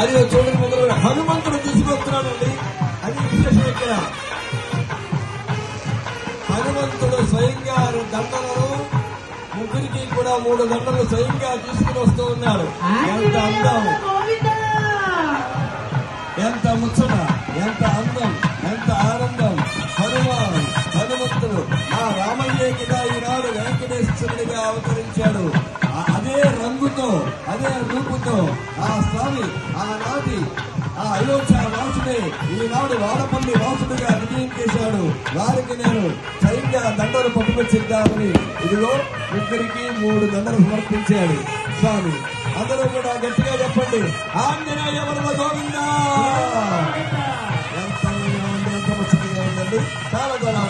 అది చూడని మొదలు హనుమంతుడు తీసుకొస్తున్నాడండి. అది విశేషం. ఇక్కడ హనుమంతుడు స్వయంగా దండలను ముగ్గురికి కూడా 3 దండలు స్వయంగా తీసుకుని వస్తూ ఉన్నాడు. ఎంత అందం, ఎంత ముచ్చట, ఎంత అందం, ఎంత ఆనందం. హనుమంతుడు ఆ రామయ్య కింద ఈనాడు వెంకటేశ్వరుడిగా అవతరించాడు. అదే రంగుతో, అదే రూపుతో ఆ స్వామి ఆనాటి ఆ అయోధ్య వాసుడే ఈనాడు వాడపల్లి వాసుడుగా విజయం చేశాడు. వారికి నేను స్వయంగా దండలు పట్టుకొచ్చిద్దామని ఇదిగో ముగ్గురికి 3 దండలు సమర్పించాడు స్వామి. అందరూ కూడా గట్టిగా చెప్పండి, ఆంజనేయ వరద గోవిందా. ఎంత ముచ్చటగా ఉందండి, చాలా చాలా